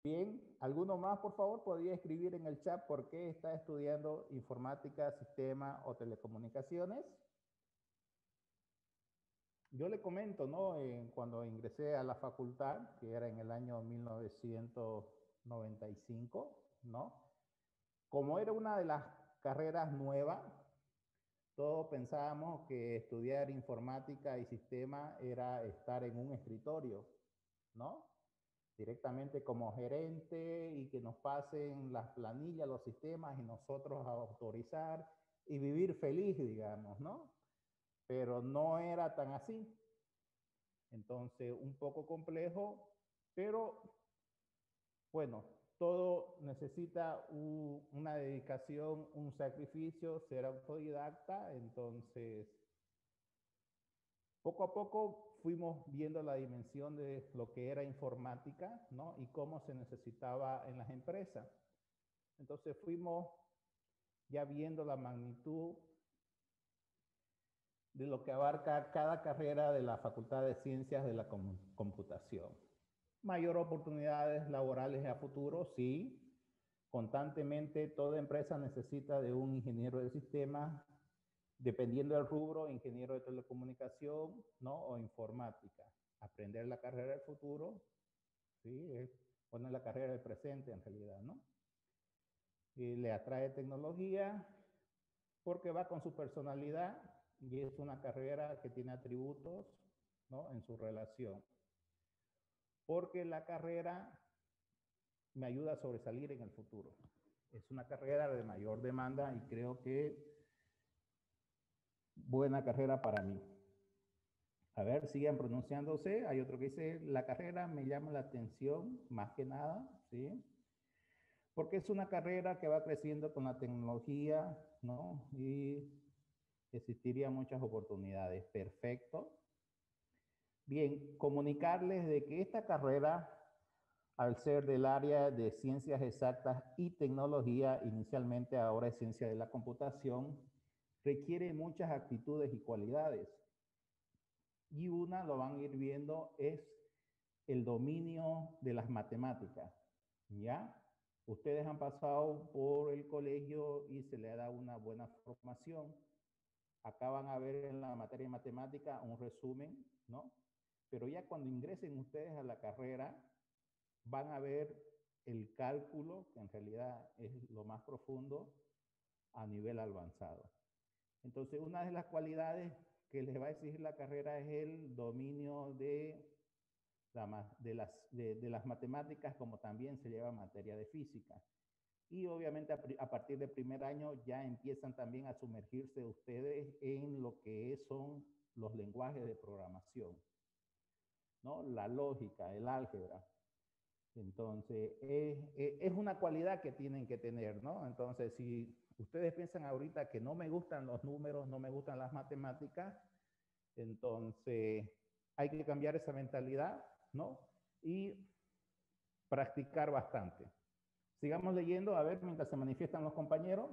Bien, ¿alguno más, por favor? Podría escribir en el chat por qué está estudiando informática, sistema o telecomunicaciones. Yo le comento, ¿no? Cuando ingresé a la facultad, que era en el año 1995, ¿no? Como era una de las carreras nuevas, todos pensábamos que estudiar informática y sistema era estar en un escritorio, ¿no? Directamente como gerente y que nos pasen las planillas, los sistemas y nosotros a autorizar y vivir feliz, digamos, ¿no? Pero no era tan así. Entonces, un poco complejo, pero bueno, todo necesita una dedicación, un sacrificio, ser autodidacta. Entonces, poco a poco fuimos viendo la dimensión de lo que era informática, ¿no? Y cómo se necesitaba en las empresas. Entonces fuimos ya viendo la magnitud de lo que abarca cada carrera de la Facultad de Ciencias de la Computación. Mayor oportunidades laborales a futuro, sí. Constantemente toda empresa necesita de un ingeniero de sistemas, dependiendo del rubro, ingeniero de telecomunicación, ¿no? O informática. Aprender la carrera del futuro, sí, es poner la carrera del presente en realidad, ¿no? Y le atrae tecnología porque va con su personalidad y es una carrera que tiene atributos, ¿no? En su relación. Porque la carrera me ayuda a sobresalir en el futuro. Es una carrera de mayor demanda y creo que buena carrera para mí. A ver, sigan pronunciándose. Hay otro que dice, la carrera me llama la atención más que nada, ¿sí? Porque es una carrera que va creciendo con la tecnología, ¿no? Y existirían muchas oportunidades. Perfecto. Bien, comunicarles de que esta carrera, al ser del área de ciencias exactas y tecnología, inicialmente ahora es ciencia de la computación, requiere muchas actitudes y cualidades. Y una, lo van a ir viendo, es el dominio de las matemáticas. ¿Ya? Ustedes han pasado por el colegio y se les ha dado una buena formación. Acá van a ver en la materia de matemática un resumen, ¿no? Pero ya cuando ingresen ustedes a la carrera, van a ver el cálculo, que en realidad es lo más profundo, a nivel avanzado. Entonces, una de las cualidades que les va a exigir la carrera es el dominio de las matemáticas, como también se lleva materia de física. Y obviamente a partir del primer año ya empiezan también a sumergirse ustedes en lo que son los lenguajes de programación, ¿no? La lógica, el álgebra. Entonces, es una cualidad que tienen que tener, ¿no? Entonces, si ustedes piensan ahorita que no me gustan los números, no me gustan las matemáticas, entonces hay que cambiar esa mentalidad, ¿no? Y practicar bastante. Sigamos leyendo, a ver, mientras se manifiestan los compañeros.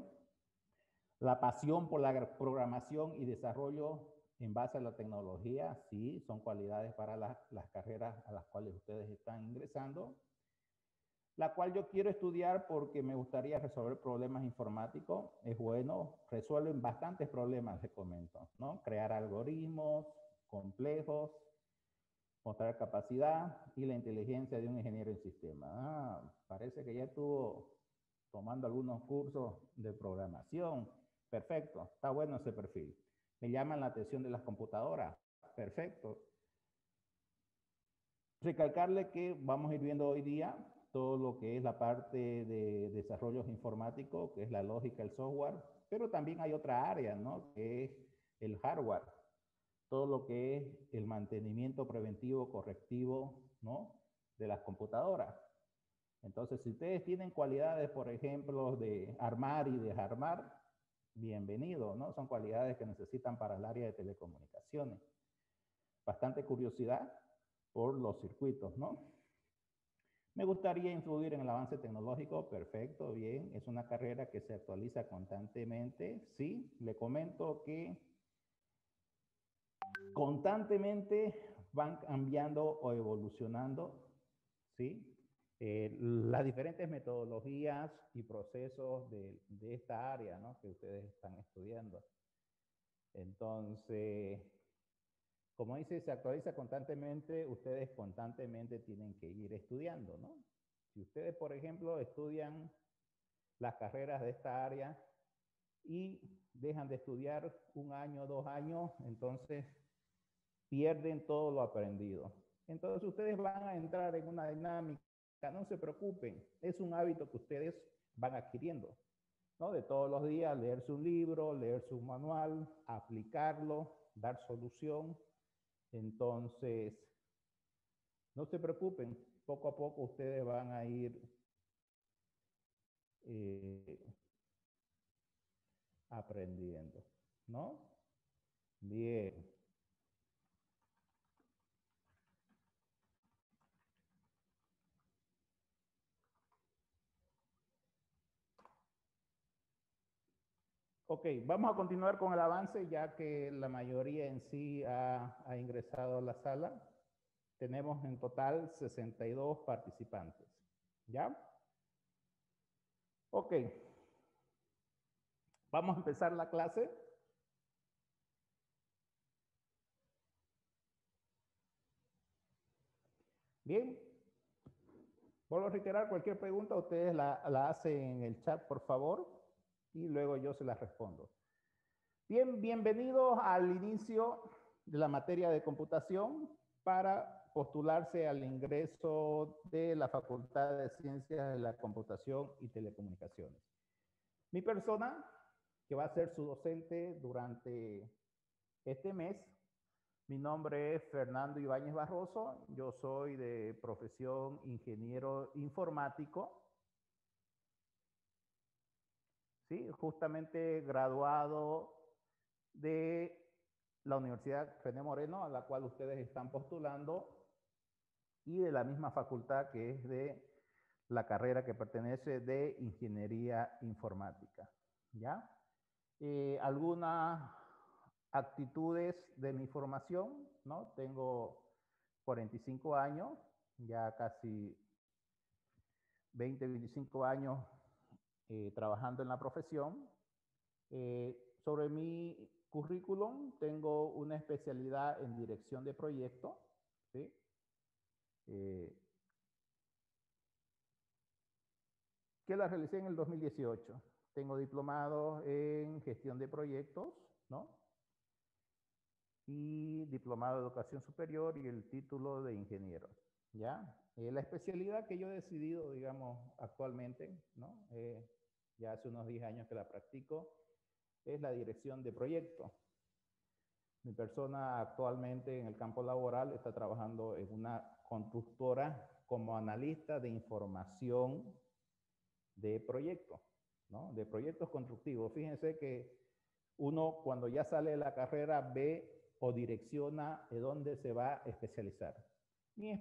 La pasión por la programación y desarrollo en base a la tecnología, sí, son cualidades para las carreras a las cuales ustedes están ingresando. La cual yo quiero estudiar porque me gustaría resolver problemas informáticos. Es bueno, resuelven bastantes problemas, les comento, ¿no? Crear algoritmos complejos, mostrar capacidad y la inteligencia de un ingeniero en sistemas. Parece que ya estuvo tomando algunos cursos de programación. Perfecto, está bueno ese perfil. Me llaman la atención de las computadoras. Perfecto. Recalcarle que vamos a ir viendo hoy día todo lo que es la parte de desarrollos informáticos, que es la lógica, el software, pero también hay otra área, ¿no? Que es el hardware, todo lo que es el mantenimiento preventivo, correctivo, ¿no? De las computadoras. Entonces, si ustedes tienen cualidades, por ejemplo, de armar y desarmar, bienvenido, ¿no? Son cualidades que necesitan para el área de telecomunicaciones. Bastante curiosidad por los circuitos, ¿no? Me gustaría influir en el avance tecnológico, perfecto, bien, es una carrera que se actualiza constantemente, sí, le comento que constantemente van cambiando o evolucionando, ¿sí? las diferentes metodologías y procesos de esta área, ¿no?, que ustedes están estudiando. Entonces, como dice, se actualiza constantemente, ustedes constantemente tienen que ir estudiando, ¿no? Si ustedes, por ejemplo, estudian las carreras de esta área y dejan de estudiar un año, 2 años, entonces pierden todo lo aprendido. Entonces ustedes van a entrar en una dinámica, no se preocupen, es un hábito que ustedes van adquiriendo, ¿no? De todos los días leerse un libro, leerse un manual, aplicarlo, dar solución. Entonces, no se preocupen, poco a poco ustedes van a ir eh, aprendiendo, ¿no? Bien. Ok, vamos a continuar con el avance ya que la mayoría en sí ha ingresado a la sala. Tenemos en total 62 participantes. ¿Ya? Ok. Vamos a empezar la clase. Bien. Vuelvo a reiterar, cualquier pregunta ustedes la hacen en el chat, por favor, y luego yo se las respondo. Bien, bienvenidos al inicio de la materia de computación para postularse al ingreso de la Facultad de Ciencias de la Computación y Telecomunicaciones. Mi persona, que va a ser su docente durante este mes, mi nombre es Fernando Ibáñez Barroso, yo soy de profesión ingeniero informático, ¿sí? Justamente graduado de la Universidad René Moreno, a la cual ustedes están postulando, y de la misma facultad que es de la carrera que pertenece de Ingeniería Informática, ¿ya? Algunas actitudes de mi formación, ¿no? Tengo 45 años, ya casi 20, 25 años trabajando en la profesión. Sobre mi currículum tengo una especialidad en dirección de proyectos, ¿sí? Que la realicé en el 2018. Tengo diplomado en gestión de proyectos, ¿no? Y diplomado de educación superior y el título de ingeniero, ¿ya? La especialidad que yo he decidido, digamos, actualmente, ¿no? Ya hace unos 10 años que la practico, es la dirección de proyectos. Mi persona actualmente en el campo laboral está trabajando en una constructora como analista de información de proyectos, ¿no? De proyectos constructivos. Fíjense que uno cuando ya sale de la carrera ve o direcciona de dónde se va a especializar. Mi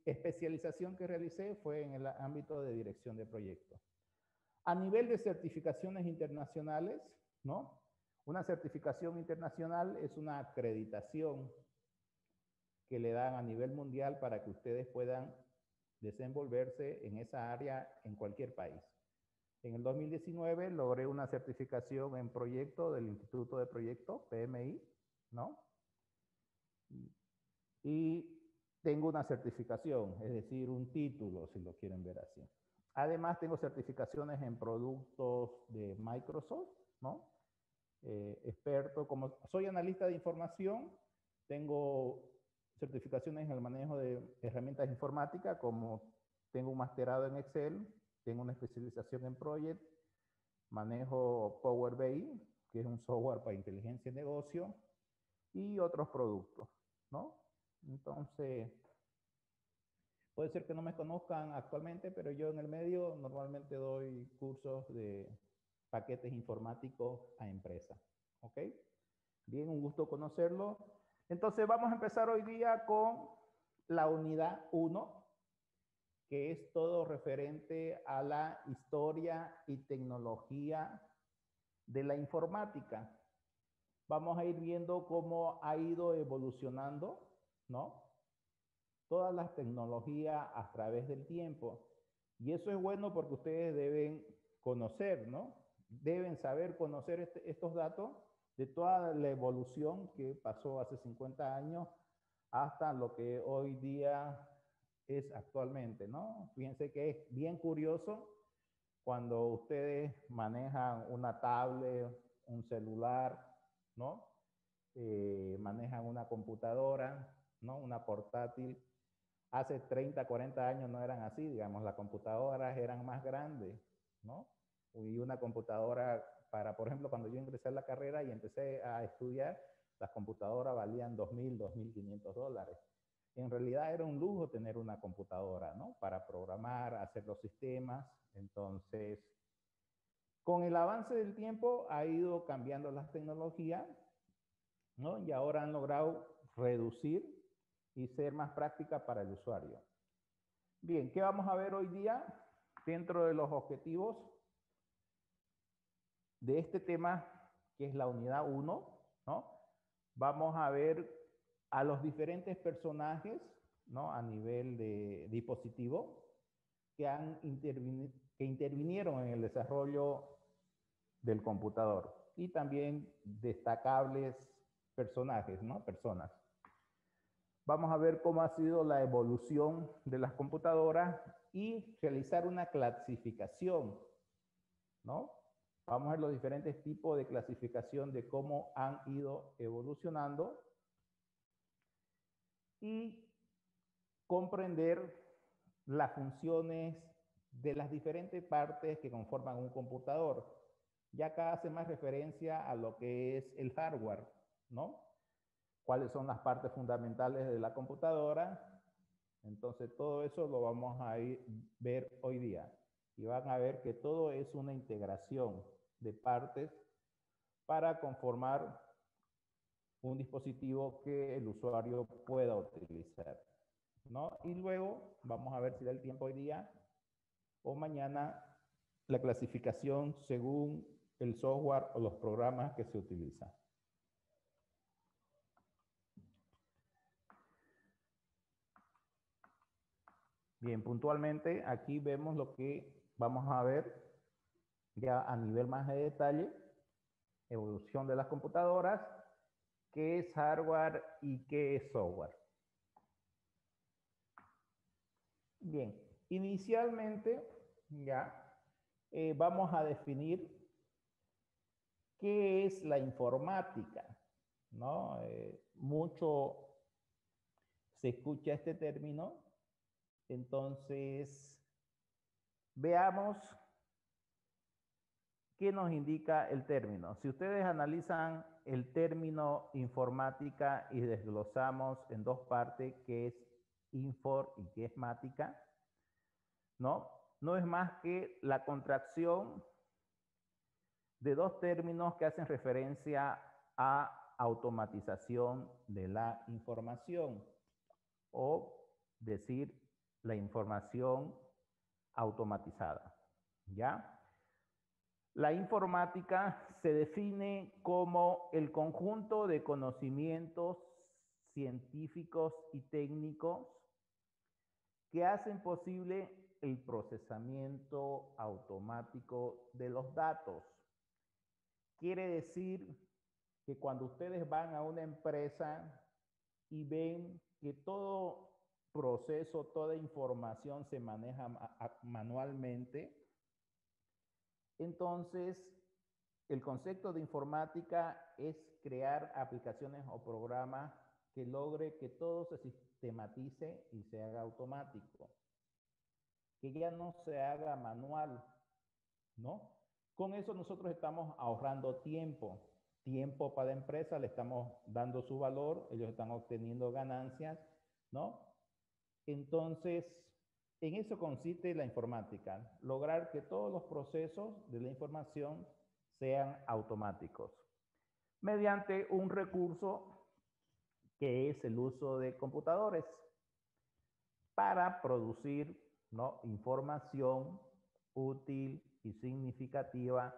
especialización que realicé fue en el ámbito de dirección de proyectos. A nivel de certificaciones internacionales, ¿no? Una certificación internacional es una acreditación que le dan a nivel mundial para que ustedes puedan desenvolverse en esa área en cualquier país. En el 2019 logré una certificación en proyecto del Instituto de Proyectos, PMI, ¿no? Y tengo una certificación, es decir, un título, si lo quieren ver así. Además, tengo certificaciones en productos de Microsoft, ¿no? Experto, como soy analista de información, tengo certificaciones en el manejo de herramientas informáticas, como tengo un masterado en Excel, tengo una especialización en Project, manejo Power BI, que es un software para inteligencia de negocio, y otros productos, ¿no? Entonces, puede ser que no me conozcan actualmente, pero yo en el medio normalmente doy cursos de paquetes informáticos a empresas, ¿ok? Bien, un gusto conocerlo. Entonces vamos a empezar hoy día con la unidad 1, que es todo referente a la historia y tecnología de la informática. Vamos a ir viendo cómo ha ido evolucionando, ¿no? Todas las tecnologías a través del tiempo. Y eso es bueno porque ustedes deben conocer, ¿no? Deben saber conocer estos datos de toda la evolución que pasó hace 50 años hasta lo que hoy día es actualmente, ¿no? Fíjense que es bien curioso cuando ustedes manejan una tablet, un celular, ¿no? Manejan una computadora, ¿no? Una portátil. Hace 30, 40 años no eran así, digamos, las computadoras eran más grandes, ¿no? Y una computadora para, por ejemplo, cuando yo ingresé a la carrera y empecé a estudiar, las computadoras valían $2,000, $2,500. En realidad era un lujo tener una computadora, ¿no? Para programar, hacer los sistemas. Entonces, con el avance del tiempo ha ido cambiando las tecnologías, ¿no? Y ahora han logrado reducir y ser más práctica para el usuario. Bien, ¿qué vamos a ver hoy día dentro de los objetivos de este tema, que es la unidad 1, ¿no? Vamos a ver a los diferentes personajes, ¿no? A nivel de dispositivo que intervinieron en el desarrollo del computador y también destacables personajes, ¿no? Personas. Vamos a ver cómo ha sido la evolución de las computadoras y realizar una clasificación, ¿no? Vamos a ver los diferentes tipos de clasificación de cómo han ido evolucionando y comprender las funciones de las diferentes partes que conforman un computador. Ya acá hace más referencia a lo que es el hardware, ¿no? Cuáles son las partes fundamentales de la computadora. Entonces, todo eso lo vamos a ver hoy día. Y van a ver que todo es una integración de partes para conformar un dispositivo que el usuario pueda utilizar, ¿no? Y luego vamos a ver si da el tiempo hoy día o mañana la clasificación según el software o los programas que se utilizan. Bien, puntualmente aquí vemos lo que vamos a ver ya a nivel más de detalle, evolución de las computadoras, qué es hardware y qué es software. Bien, inicialmente ya vamos a definir qué es la informática, ¿no? Mucho se escucha este término, entonces veamos qué nos indica el término. Si ustedes analizan el término informática y desglosamos en dos partes, que es infor y que es mática, ¿no? No es más que la contracción de dos términos que hacen referencia a automatización de la información o decir la información automatizada, ¿ya? La informática se define como el conjunto de conocimientos científicos y técnicos que hacen posible el procesamiento automático de los datos. Quiere decir que cuando ustedes van a una empresa y ven que todo proceso, toda información se maneja manualmente, entonces el concepto de informática es crear aplicaciones o programas que logre que todo se sistematice y se haga automático, que ya no se haga manual, ¿no? Con eso nosotros estamos ahorrando tiempo, tiempo para la empresa, le estamos dando su valor, ellos están obteniendo ganancias, ¿no? Entonces, en eso consiste la informática, lograr que todos los procesos de la información sean automáticos, mediante un recurso que es el uso de computadores para producir, ¿no?, información útil y significativa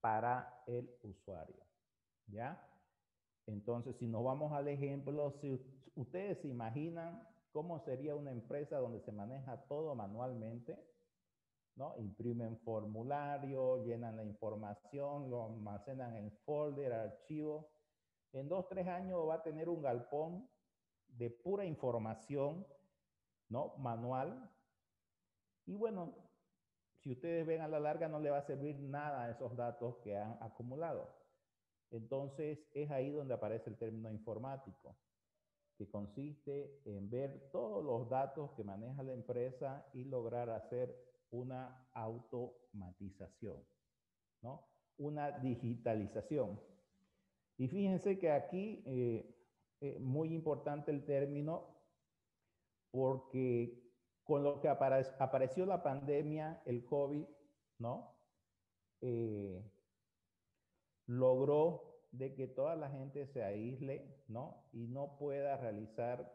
para el usuario, ¿ya? Entonces, si nos vamos al ejemplo, si ustedes se imaginan cómo sería una empresa donde se maneja todo manualmente, ¿no? Imprimen formulario, llenan la información, lo almacenan en folder, archivo. En 2, 3 años va a tener un galpón de pura información, ¿no? Manual. Y bueno, si ustedes ven a la larga no le va a servir nada a esos datos que han acumulado. Entonces es ahí donde aparece el término informático, que consiste en ver todos los datos que maneja la empresa y lograr hacer una automatización, ¿no? Una digitalización. Y fíjense que aquí, muy importante el término, porque con lo que apareció la pandemia, el COVID, ¿no? Eh, logró de que toda la gente se aísle, ¿no? Y no pueda realizar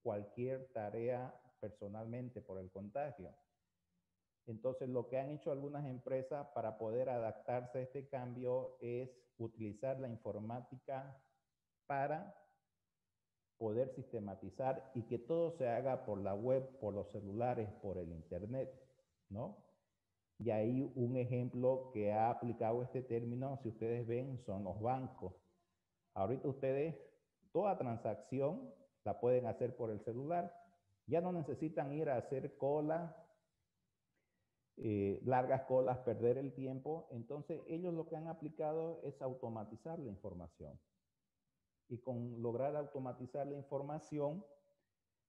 cualquier tarea personalmente por el contagio. Entonces, lo que han hecho algunas empresas para poder adaptarse a este cambio es utilizar la informática para poder sistematizar y que todo se haga por la web, por los celulares, por el internet, ¿no? Y ahí un ejemplo que ha aplicado este término, si ustedes ven, son los bancos. Ahorita ustedes, toda transacción la pueden hacer por el celular. Ya no necesitan ir a hacer cola, largas colas, perder el tiempo. Entonces, ellos lo que han aplicado es automatizar la información. Y con lograr automatizar la información,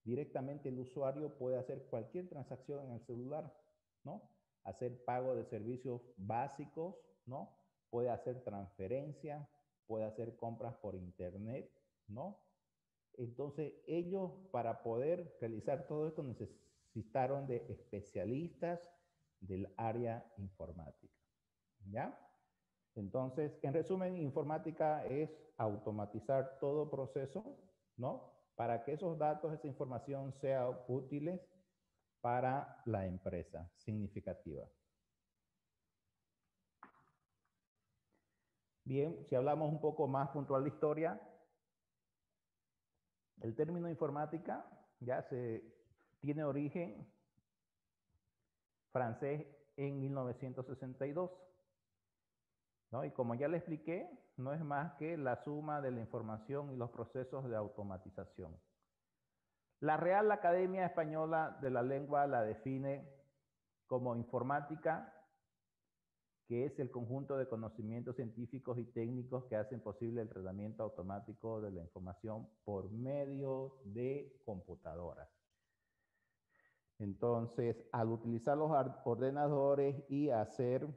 directamente el usuario puede hacer cualquier transacción en el celular, ¿no? Hacer pago de servicios básicos, ¿no? Puede hacer transferencias, puede hacer compras por internet, ¿no? Entonces, ellos para poder realizar todo esto necesitaron de especialistas del área informática, ¿ya? Entonces, en resumen, informática es automatizar todo proceso, ¿no? Para que esos datos, esa información sean útiles para la empresa, significativa. Bien, si hablamos un poco más puntual de historia, el término informática ya tiene origen francés en 1962, ¿no? Y como ya le expliqué, no es más que la suma de la información y los procesos de automatización. La Real Academia Española de la Lengua la define como informática, que es el conjunto de conocimientos científicos y técnicos que hacen posible el tratamiento automático de la información por medio de computadoras. Entonces, al utilizar los ordenadores y hacer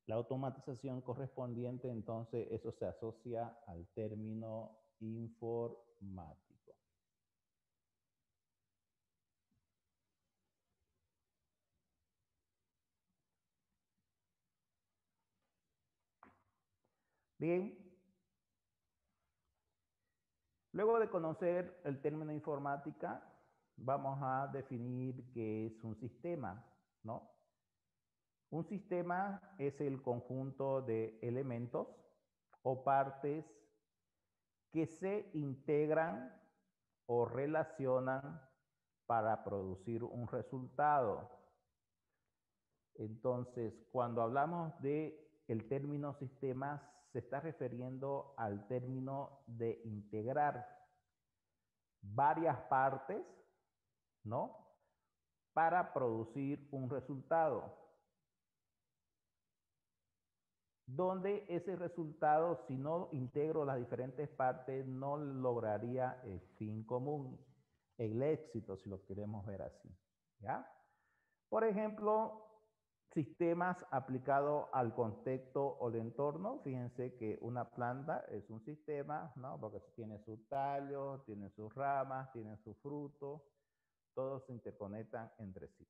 la automatización correspondiente, entonces eso se asocia al término informático. Bien, luego de conocer el término informática, vamos a definir qué es un sistema, ¿no? Un sistema es el conjunto de elementos o partes que se integran o relacionan para producir un resultado. Entonces, cuando hablamos de el término sistema, se está refiriendo al término de integrar varias partes, ¿no? Para producir un resultado. Donde ese resultado, si no integro las diferentes partes, no lograría el fin común, el éxito, si lo queremos ver así, ¿ya? Por ejemplo, sistemas aplicados al contexto o el entorno. Fíjense que una planta es un sistema, ¿no? Porque tiene sus tallos, tiene sus ramas, tiene sus frutos, todos se interconectan entre sí.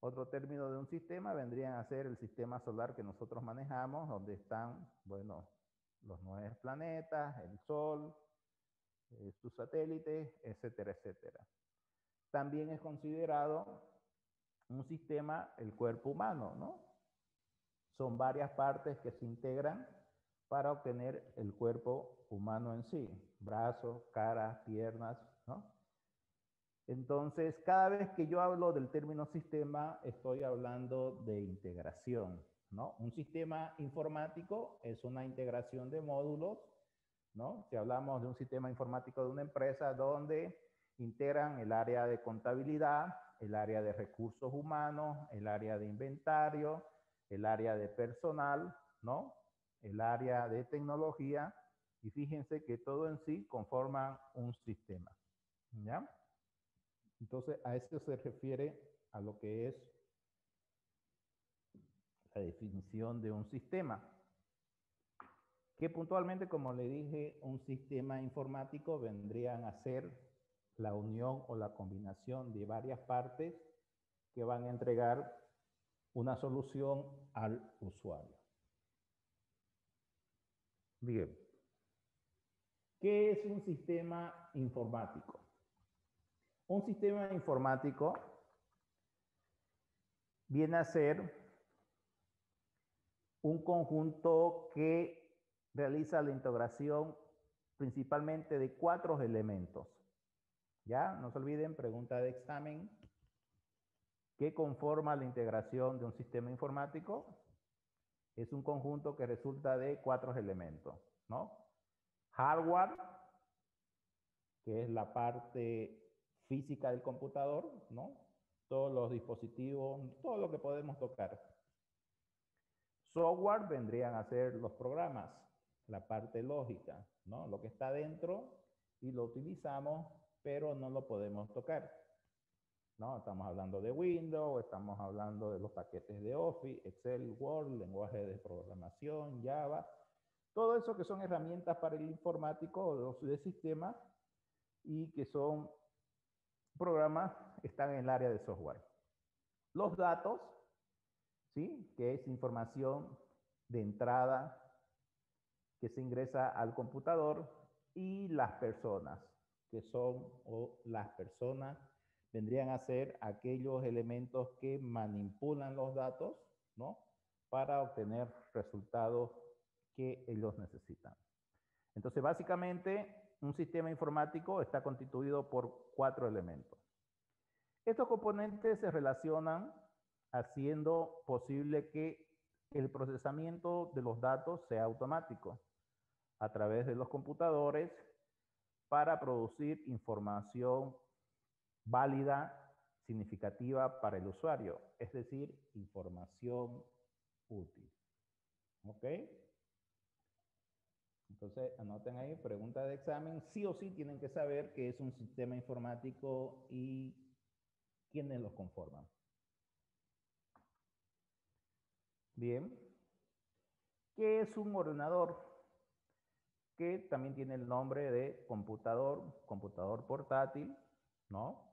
Otro término de un sistema vendría a ser el sistema solar que nosotros manejamos, donde están, bueno, los 9 planetas, el Sol, sus satélites, etcétera, etcétera. También es considerado un sistema el cuerpo humano, ¿no? Son varias partes que se integran para obtener el cuerpo humano en sí, brazos, caras, piernas, ¿no? Entonces, cada vez que yo hablo del término sistema, estoy hablando de integración, ¿no? Un sistema informático es una integración de módulos, ¿no? Si hablamos de un sistema informático de una empresa donde integran el área de contabilidad, el área de recursos humanos, el área de inventario, el área de personal, ¿no? El área de tecnología, y fíjense que todo en sí conforman un sistema, ¿ya? Entonces, a eso se refiere a lo que es la definición de un sistema, que puntualmente, como le dije, un sistema informático vendrían a ser la unión o la combinación de varias partes que van a entregar una solución al usuario. Bien, ¿qué es un sistema informático? Un sistema informático viene a ser un conjunto que realiza la integración principalmente de 4 elementos. ¿Ya? No se olviden, pregunta de examen. ¿Qué conforma la integración de un sistema informático? Es un conjunto que resulta de 4 elementos, ¿no? Hardware, que es la parte física del computador, ¿no? Todos los dispositivos, todo lo que podemos tocar. Software vendrían a ser los programas, la parte lógica, ¿no? Lo que está dentro y lo utilizamos, pero no lo podemos tocar, ¿no? Estamos hablando de Windows, estamos hablando de los paquetes de Office, Excel, Word, lenguaje de programación, Java, todo eso que son herramientas para el informático o de sistemas y que son programas, están en el área de software. Los datos, ¿sí? Que es información de entrada que se ingresa al computador, y las personas, que son, o las personas vendrían a ser aquellos elementos que manipulan los datos, ¿no? Para obtener resultados que ellos necesitan. Entonces, básicamente, un sistema informático está constituido por 4 elementos. Estos componentes se relacionan haciendo posible que el procesamiento de los datos sea automático a través de los computadores para producir información válida, significativa para el usuario, es decir, información útil. ¿Ok? Entonces, anoten ahí, pregunta de examen, sí o sí tienen que saber qué es un sistema informático y quiénes los conforman. Bien, ¿qué es un ordenador? Que también tiene el nombre de computador, computador portátil, ¿no?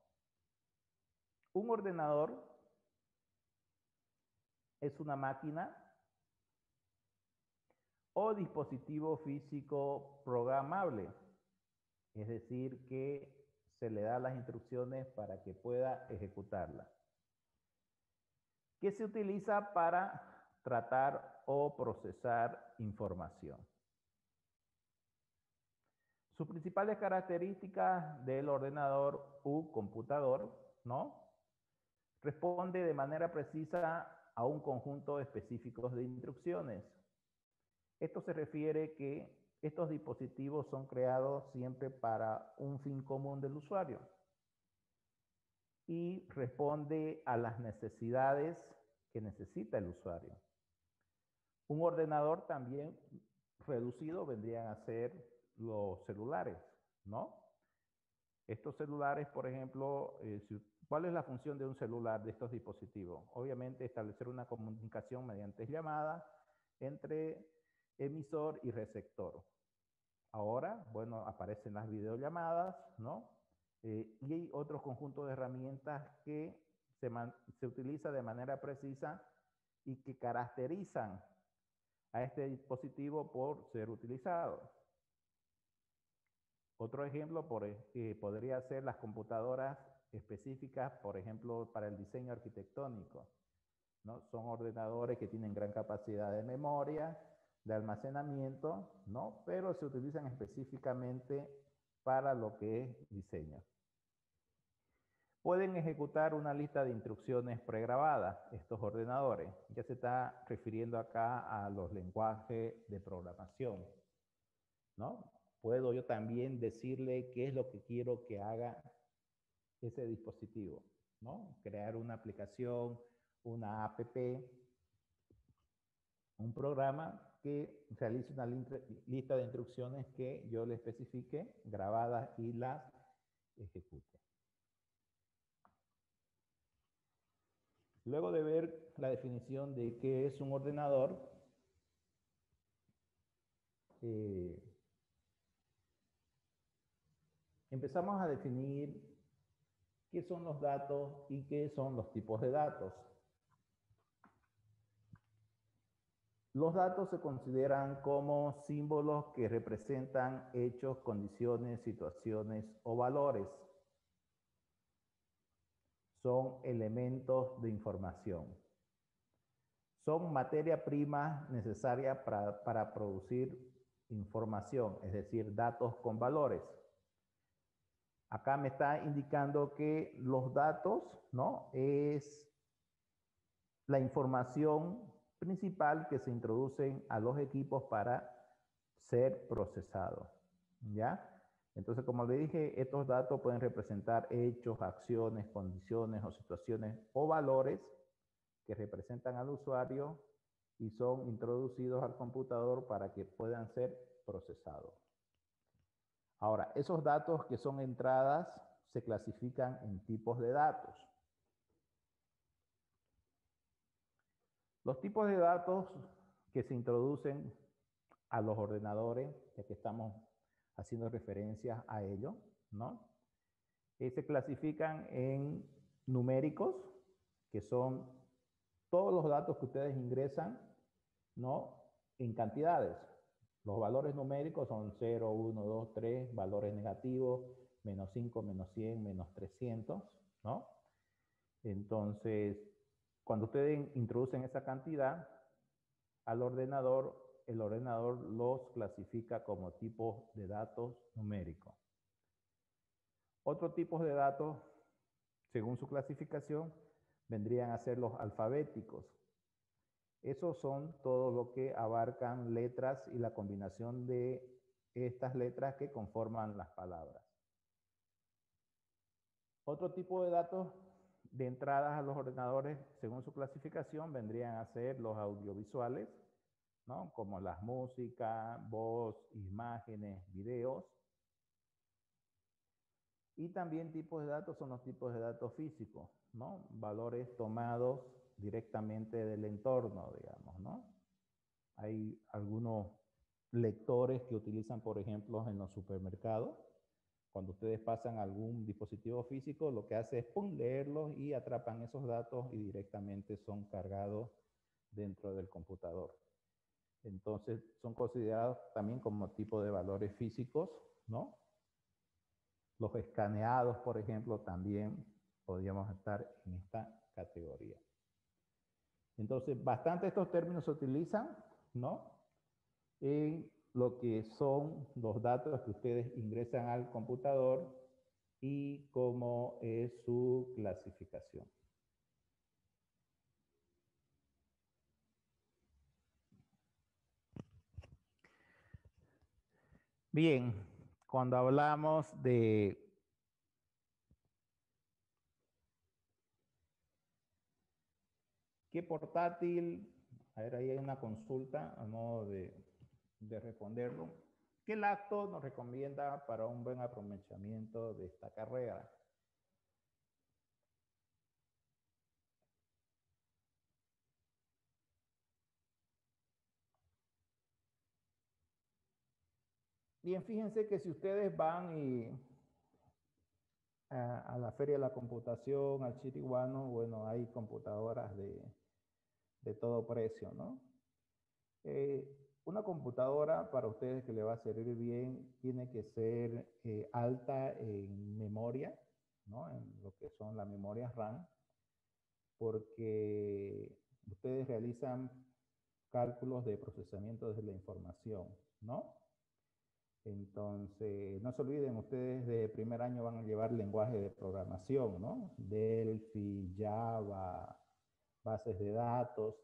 Un ordenador es una máquina o dispositivo físico programable, es decir, que se le da las instrucciones para que pueda ejecutarla, que se utiliza para tratar o procesar información. Sus principales características del ordenador u computador, ¿no? Responde de manera precisa a un conjunto específico de instrucciones. Esto se refiere que estos dispositivos son creados siempre para un fin común del usuario y responde a las necesidades que necesita el usuario. Un ordenador también reducido vendrían a ser los celulares, ¿no? Estos celulares, por ejemplo, ¿cuál es la función de un celular, de estos dispositivos? Obviamente establecer una comunicación mediante llamada entre emisor y receptor. Ahora, bueno, aparecen las videollamadas, ¿no? Y hay otros conjuntos de herramientas que se utiliza de manera precisa y que caracterizan a este dispositivo por ser utilizado. Otro ejemplo podría ser las computadoras específicas, por ejemplo, para el diseño arquitectónico, ¿no? Son ordenadores que tienen gran capacidad de memoria, de almacenamiento, ¿no? Pero se utilizan específicamente para lo que es diseño. Pueden ejecutar una lista de instrucciones pregrabadas, estos ordenadores. Ya se está refiriendo acá a los lenguajes de programación, ¿no? Puedo yo también decirle qué es lo que quiero que haga ese dispositivo, ¿no? Crear una aplicación, una app, un programa que realice una lista de instrucciones que yo le especifique, grabadas y las ejecute. Luego de ver la definición de qué es un ordenador, empezamos a definir qué son los datos y qué son los tipos de datos. Los datos se consideran como símbolos que representan hechos, condiciones, situaciones o valores. Son elementos de información. Son materia prima necesaria para producir información, es decir, datos con valores. Acá me está indicando que los datos, ¿no? Es la información principal que se introducen a los equipos para ser procesados, ¿ya? Entonces, como le dije, estos datos pueden representar hechos, acciones, condiciones o situaciones o valores que representan al usuario y son introducidos al computador para que puedan ser procesados. Ahora, esos datos que son entradas se clasifican en tipos de datos. Los tipos de datos que se introducen a los ordenadores, ya que estamos haciendo referencia a ello, ¿no? Se clasifican en numéricos, que son todos los datos que ustedes ingresan, ¿no? En cantidades. Los valores numéricos son 0, 1, 2, 3, valores negativos, menos 5, menos 100, menos 300, ¿no? Entonces, cuando ustedes introducen esa cantidad al ordenador, el ordenador los clasifica como tipos de datos numéricos. Otros tipos de datos, según su clasificación, vendrían a ser los alfabéticos. Esos son todo lo que abarcan letras y la combinación de estas letras que conforman las palabras. Otro tipo de datos de entradas a los ordenadores, según su clasificación, vendrían a ser los audiovisuales, ¿no? Como las músicas, voz, imágenes, videos. Y también tipos de datos son los tipos de datos físicos, ¿no? Valores tomados directamente del entorno, digamos, ¿no? Hay algunos lectores que utilizan, por ejemplo, en los supermercados. Cuando ustedes pasan algún dispositivo físico, lo que hace es leerlos y atrapan esos datos y directamente son cargados dentro del computador. Entonces, son considerados también como tipo de valores físicos, ¿no? Los escaneados, por ejemplo, también podríamos estar en esta categoría. Entonces, bastante estos términos se utilizan, ¿no? En lo que son los datos que ustedes ingresan al computador y cómo es su clasificación. Bien, cuando hablamos de qué portátil, a ver, ahí hay una consulta a modo de responderlo. ¿Qué laptop nos recomienda para un buen aprovechamiento de esta carrera? Bien, fíjense que si ustedes van a la Feria de la Computación, al Chiriguano, bueno, hay computadoras de todo precio, ¿no? Una computadora para ustedes que le va a servir bien tiene que ser alta en memoria, ¿no? En lo que son las memorias RAM, porque ustedes realizan cálculos de procesamiento de la información, ¿no? Entonces, no se olviden, ustedes de primer año van a llevar lenguaje de programación, ¿no? Delphi, Java, bases de datos.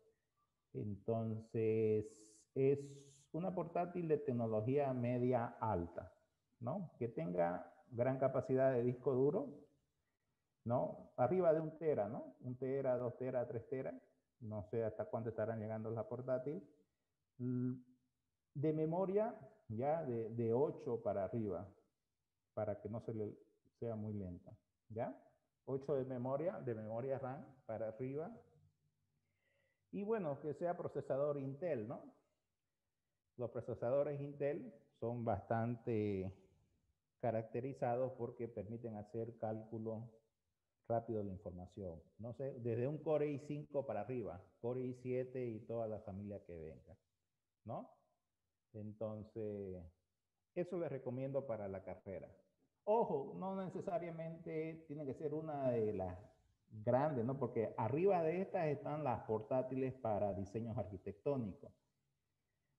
Entonces, es una portátil de tecnología media alta, ¿no? Que tenga gran capacidad de disco duro, ¿no? Arriba de 1 tera, ¿no? 1 tera, 2 teras, 3 teras. No sé hasta cuánto estarán llegando la portátil. De memoria, ya de 8 para arriba, para que no se le sea muy lenta, ¿ya? 8 de memoria RAM para arriba. Y bueno, que sea procesador Intel, ¿no? Los procesadores Intel son bastante caracterizados porque permiten hacer cálculos rápido de la información. No sé, desde un Core i5 para arriba, Core i7 y toda la familia que venga, ¿no? Entonces, eso les recomiendo para la carrera. Ojo, no necesariamente tiene que ser una de las grandes, ¿no? Porque arriba de estas están las portátiles para diseños arquitectónicos.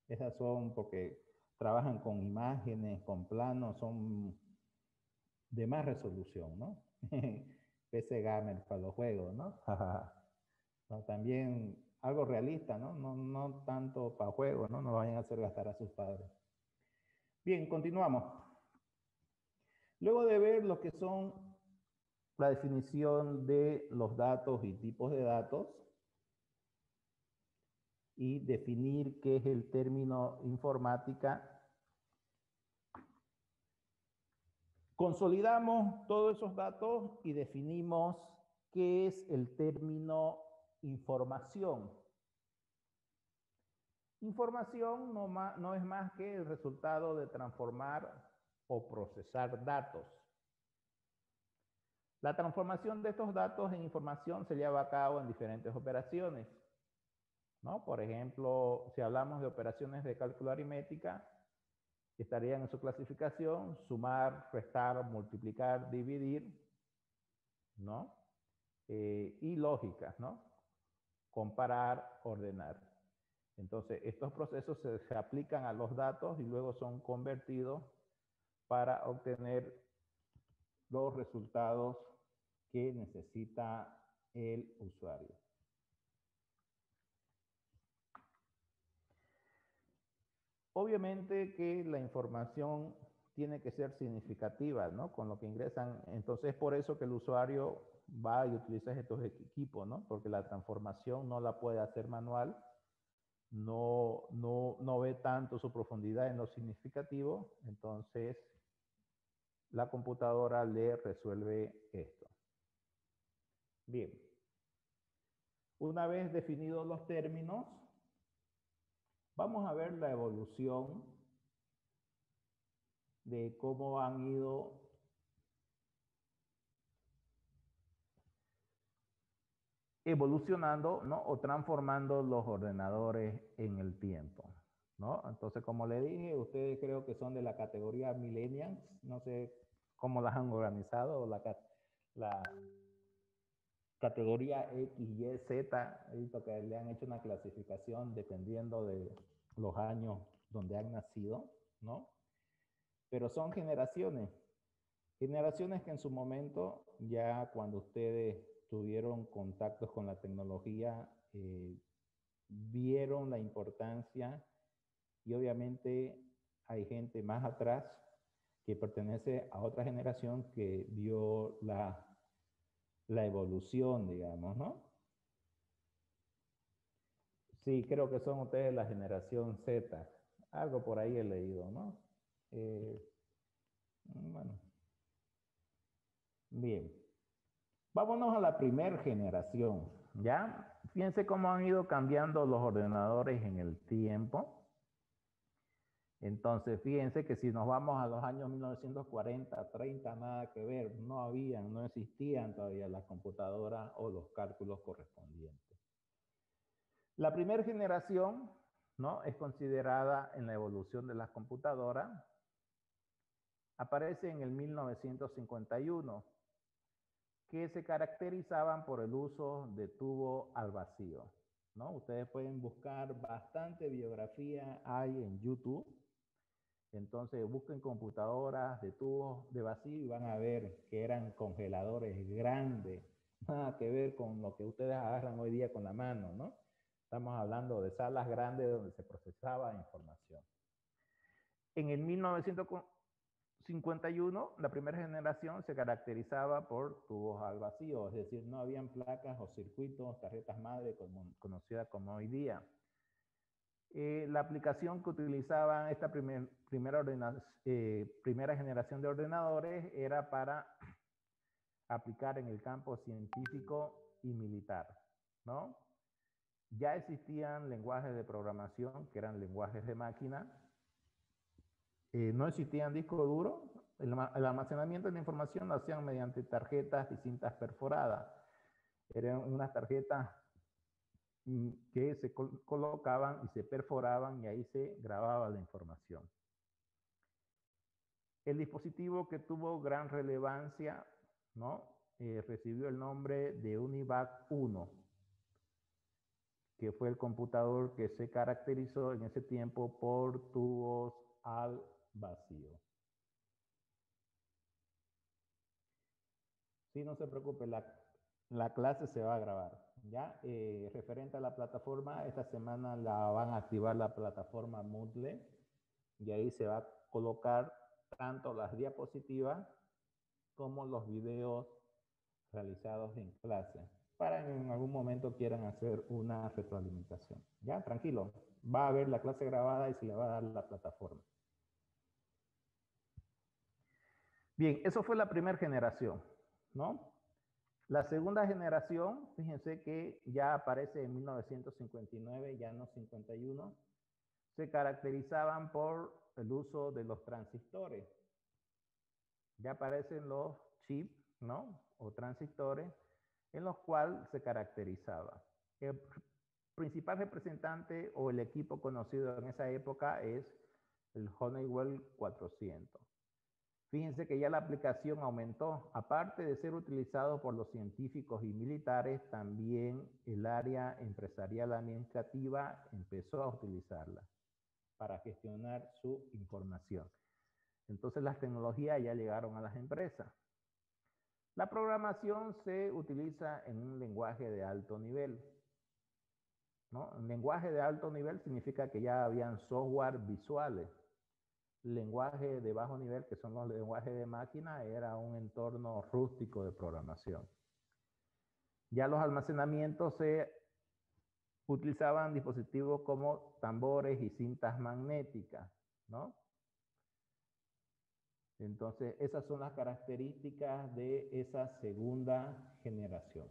Esas son porque trabajan con imágenes, con planos, son de más resolución, ¿no? PC Gamer para los juegos, ¿no? No, también algo realista, ¿no? No tanto para juegos, ¿no? No vayan a hacer gastar a sus padres. Bien, continuamos. Luego de ver lo que son la definición de los datos y tipos de datos y definir qué es el término informática, consolidamos todos esos datos y definimos qué es el término información. Información no es más que el resultado de transformar o procesar datos. La transformación de estos datos en información se lleva a cabo en diferentes operaciones, ¿no? Por ejemplo, si hablamos de operaciones de cálculo aritmética, estarían en su clasificación sumar, restar, multiplicar, dividir, ¿no? Y lógicas, ¿no? Comparar, ordenar. Entonces, estos procesos se aplican a los datos y luego son convertidos para obtener los resultados que necesita el usuario. Obviamente que la información tiene que ser significativa, ¿no? Con lo que ingresan. Entonces, por eso que el usuario va y utiliza estos equipos, ¿no? Porque la transformación no la puede hacer manual, no ve tanto su profundidad en lo significativo, entonces la computadora le resuelve esto. Bien. Una vez definidos los términos, vamos a ver la evolución de cómo han ido evolucionando, ¿no? O transformando los ordenadores en el tiempo, ¿no? Entonces, como le dije, ustedes creo que son de la categoría millennials, no sé cómo las han organizado, la categoría X, Y, Z, porque le han hecho una clasificación dependiendo de los años donde han nacido, ¿no? Pero son generaciones, generaciones que en su momento, ya cuando ustedes tuvieron contactos con la tecnología, vieron la importancia y obviamente hay gente más atrás que pertenece a otra generación que vio la evolución, digamos, ¿no? Sí, creo que son ustedes la generación Z. Algo por ahí he leído, ¿no? Bueno, bien. Vámonos a la primera generación, ¿ya? Fíjense cómo han ido cambiando los ordenadores en el tiempo. Entonces, fíjense que si nos vamos a los años 1940, 30, nada que ver, no existían todavía las computadoras o los cálculos correspondientes. La primera generación, ¿no? Es considerada en la evolución de las computadoras. Aparece en el 1951, que se caracterizaban por el uso de tubo al vacío, ¿no? Ustedes pueden buscar bastante biografía hay en YouTube Entonces busquen computadoras de tubos de vacío y van a ver que eran congeladores grandes, nada que ver con lo que ustedes agarran hoy día con la mano, ¿no? Estamos hablando de salas grandes donde se procesaba información. En el 1951, la primera generación se caracterizaba por tubos al vacío, es decir, no habían placas o circuitos, tarjetas madre conocidas como hoy día. La aplicación que utilizaban esta primera generación de ordenadores era para aplicar en el campo científico y militar, ¿no? Ya existían lenguajes de programación que eran lenguajes de máquina. No existían discos duros. El almacenamiento de la información lo hacían mediante tarjetas y cintas perforadas. Eran unas tarjetas que se colocaban y se perforaban y ahí se grababa la información. El dispositivo que tuvo gran relevancia, ¿no? Recibió el nombre de UNIVAC 1, que fue el computador que se caracterizó en ese tiempo por tubos al vacío. Sí, no se preocupe, la clase se va a grabar. ¿Ya? Referente a la plataforma, esta semana la van a activar la plataforma Moodle y ahí se va a colocar tanto las diapositivas como los videos realizados en clase para que en algún momento quieran hacer una retroalimentación. Ya, tranquilo, va a ver la clase grabada y se le va a dar la plataforma. Bien, eso fue la primera generación, ¿no? La segunda generación, fíjense que ya aparece en 1959, ya no 51, se caracterizaban por el uso de los transistores. Ya aparecen los chips, ¿no? O transistores, en los cuales se caracterizaba. El principal representante o el equipo conocido en esa época es el Honeywell 400. Fíjense que ya la aplicación aumentó. Aparte de ser utilizado por los científicos y militares, también el área empresarial administrativa empezó a utilizarla para gestionar su información. Entonces las tecnologías ya llegaron a las empresas. La programación se utiliza en un lenguaje de alto nivel, ¿no? Un lenguaje de alto nivel significa que ya habían software visuales. Lenguaje de bajo nivel, que son los lenguajes de máquina, era un entorno rústico de programación. Ya los almacenamientos se utilizaban dispositivos como tambores y cintas magnéticas, ¿no? Entonces, esas son las características de esa segunda generación.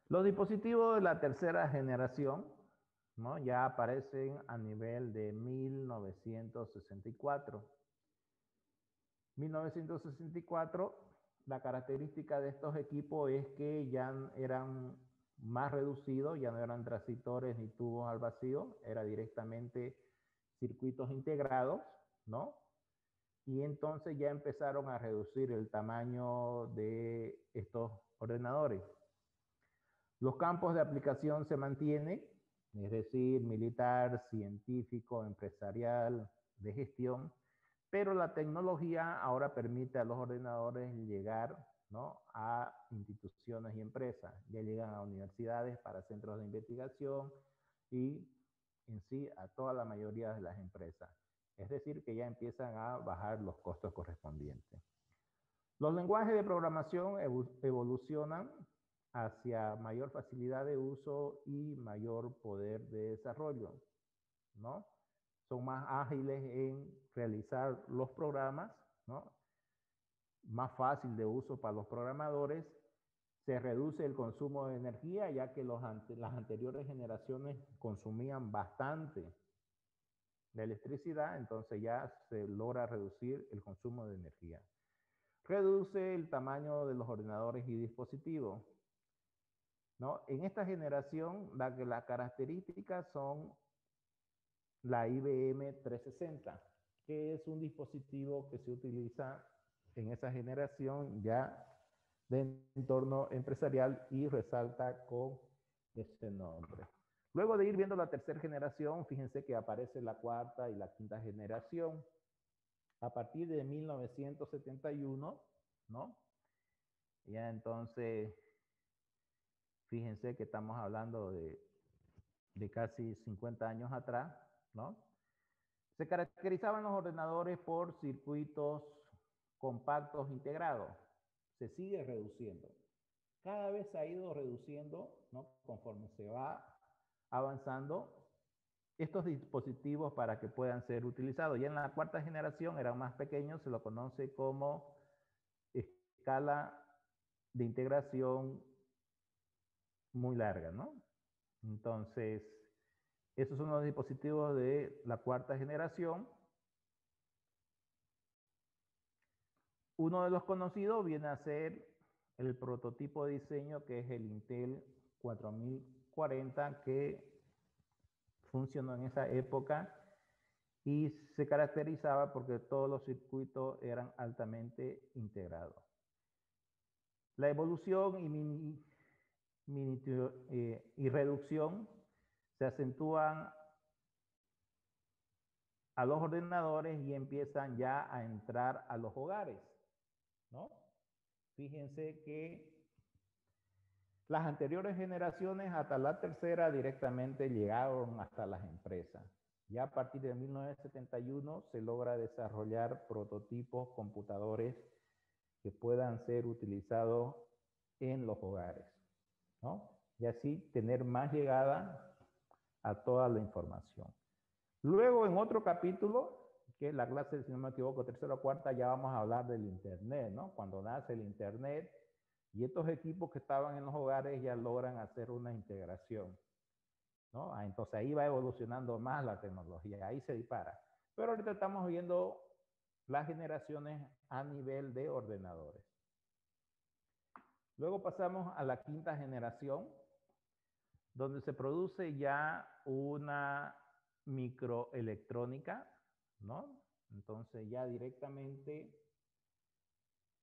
Los dispositivos de la tercera generación, ¿no? Ya aparecen a nivel de 1964. 1964, la característica de estos equipos es que ya eran más reducidos, ya no eran transistores ni tubos al vacío, era directamente circuitos integrados, ¿no? Y entonces ya empezaron a reducir el tamaño de estos ordenadores. Los campos de aplicación se mantienen, es decir, militar, científico, empresarial, de gestión, pero la tecnología ahora permite a los ordenadores llegar, ¿no? A instituciones y empresas. Ya llegan a universidades para centros de investigación y en sí a toda la mayoría de las empresas. Es decir, que ya empiezan a bajar los costos correspondientes. Los lenguajes de programación evolucionan hacia mayor facilidad de uso y mayor poder de desarrollo, ¿no? Son más ágiles en realizar los programas, ¿no? Más fácil de uso para los programadores. Se reduce el consumo de energía, ya que las anteriores generaciones consumían bastante de electricidad, entonces ya se logra reducir el consumo de energía. Reduce el tamaño de los ordenadores y dispositivos, ¿no? En esta generación, las características son la IBM 360, que es un dispositivo que se utiliza en esa generación ya de entorno empresarial y resalta con ese nombre. Luego de ir viendo la tercera generación, fíjense que aparece la cuarta y la quinta generación. A partir de 1971, ¿no? Ya entonces, fíjense que estamos hablando de casi 50 años atrás, ¿no? Se caracterizaban los ordenadores por circuitos compactos integrados. Se sigue reduciendo. Cada vez se ha ido reduciendo, ¿no? Conforme se va avanzando estos dispositivos para que puedan ser utilizados. Ya en la cuarta generación eran más pequeños, se lo conoce como escala de integración muy larga, ¿no? Entonces, esos son los dispositivos de la cuarta generación. Uno de los conocidos viene a ser el prototipo de diseño que es el Intel 4040, que funcionó en esa época y se caracterizaba porque todos los circuitos eran altamente integrados. La evolución y reducción se acentúan a los ordenadores y empiezan ya a entrar a los hogares, ¿no? Fíjense que las anteriores generaciones hasta la tercera directamente llegaron hasta las empresas. Ya a partir de 1971 se logra desarrollar prototipos, computadores que puedan ser utilizados en los hogares, ¿no? Y así tener más llegada a toda la información. Luego, en otro capítulo, que es la clase, si no me equivoco, tercera o cuarta, ya vamos a hablar del Internet, ¿no? Cuando nace el Internet y estos equipos que estaban en los hogares ya logran hacer una integración, ¿no? Entonces ahí va evolucionando más la tecnología, ahí se dispara. Pero ahorita estamos viendo las generaciones a nivel de ordenadores. Luego pasamos a la quinta generación, donde se produce ya una microelectrónica, ¿no? Entonces ya directamente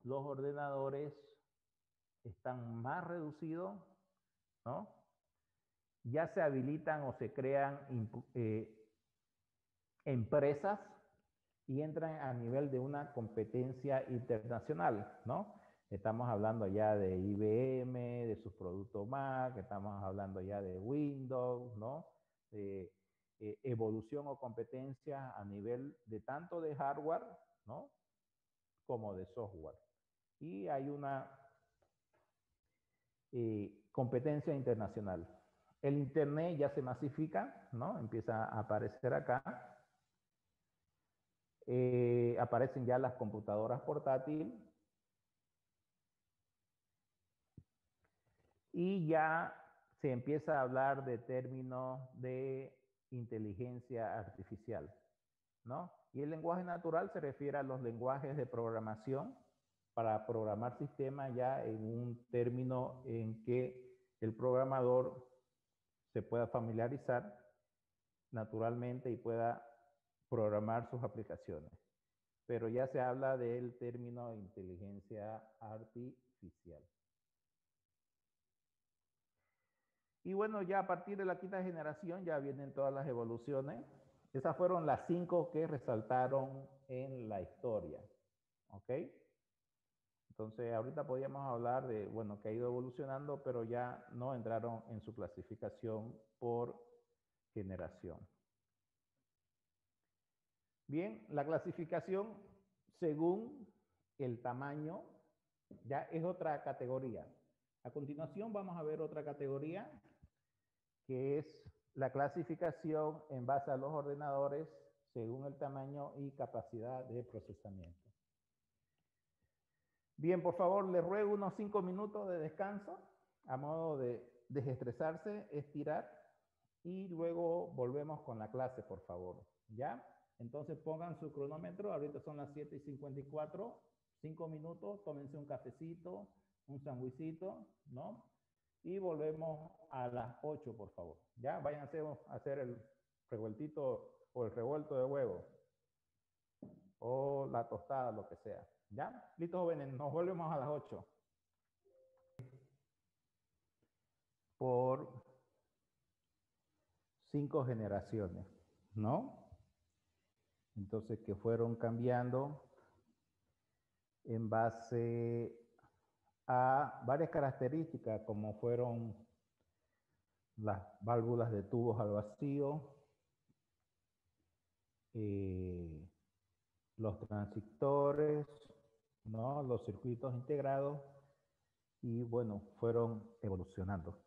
los ordenadores están más reducidos, ¿no? Ya se habilitan o se crean empresas y entran a nivel de una competencia internacional, ¿no? Estamos hablando ya de IBM, de sus productos Mac, estamos hablando ya de Windows, ¿no? De evolución o competencia a nivel de tanto de hardware, ¿no? Como de software. Y hay una competencia internacional. El Internet ya se masifica, ¿no? Empieza a aparecer acá. Aparecen ya las computadoras portátiles. Y ya se empieza a hablar de términos de inteligencia artificial, ¿no? Y el lenguaje natural se refiere a los lenguajes de programación para programar sistemas ya en un término en que el programador se pueda familiarizar naturalmente y pueda programar sus aplicaciones. Pero ya se habla del término inteligencia artificial. Y bueno, ya a partir de la quinta generación ya vienen todas las evoluciones. Esas fueron las 5 que resaltaron en la historia. ¿Ok? Entonces, ahorita podríamos hablar de, bueno, que ha ido evolucionando, pero ya no entraron en su clasificación por generación. Bien, la clasificación según el tamaño ya es otra categoría. A continuación vamos a ver otra categoría que es la clasificación en base a los ordenadores según el tamaño y capacidad de procesamiento. Bien, por favor, les ruego unos 5 minutos de descanso a modo de desestresarse, estirar y luego volvemos con la clase, por favor. ¿Ya? Entonces pongan su cronómetro, ahorita son las 7:54, 5 minutos, tómense un cafecito, un sandwichito, ¿no? Y volvemos a las 8, por favor. Ya, vayan a hacer el revueltito o el revuelto de huevo o la tostada, lo que sea. ¿Ya? Listo, jóvenes, nos volvemos a las 8. Por 5 generaciones, ¿no? Entonces, que fueron cambiando en base a varias características, como fueron las válvulas de tubos al vacío, los transistores, ¿no? Los circuitos integrados, y bueno, fueron evolucionando.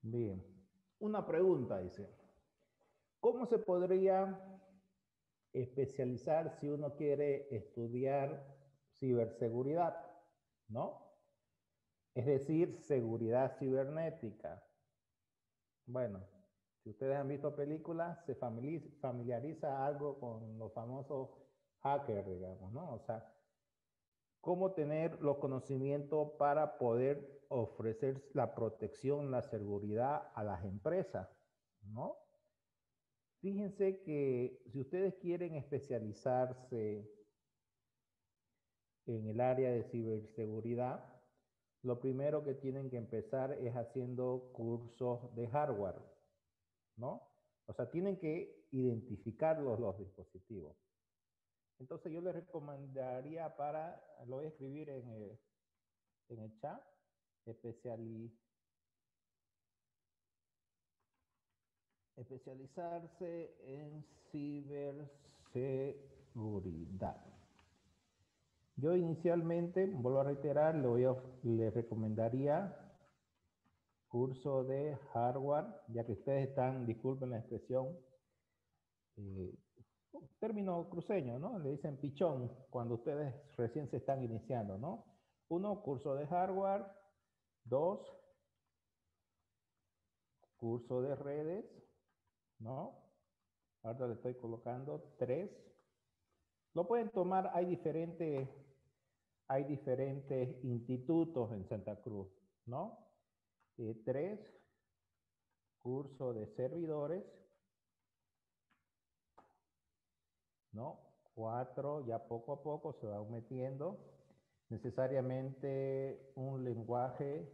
Bien, una pregunta dice, ¿cómo se podría especializar si uno quiere estudiar ciberseguridad, ¿no? Es decir, seguridad cibernética. Bueno, si ustedes han visto películas, se familiariza algo con los famosos hackers, digamos, ¿no? O sea, cómo tener los conocimientos para poder ofrecer la protección, la seguridad a las empresas, ¿no? Fíjense que si ustedes quieren especializarse en el área de ciberseguridad, lo primero que tienen que empezar es haciendo cursos de hardware, ¿no? O sea, tienen que identificar los dispositivos. Entonces yo les recomendaría lo voy a escribir en el chat, especializarse en ciberseguridad. Yo inicialmente, vuelvo a reiterar, le recomendaría curso de hardware, ya que ustedes están, disculpen la expresión, término cruceño, ¿no? Le dicen pichón cuando ustedes recién se están iniciando, ¿no? 1, curso de hardware. 2, curso de redes, ¿no? Ahora le estoy colocando 3. Lo pueden tomar, hay diferentes institutos en Santa Cruz, ¿no? 3, curso de servidores, ¿no? 4, ya poco a poco se va metiendo necesariamente un lenguaje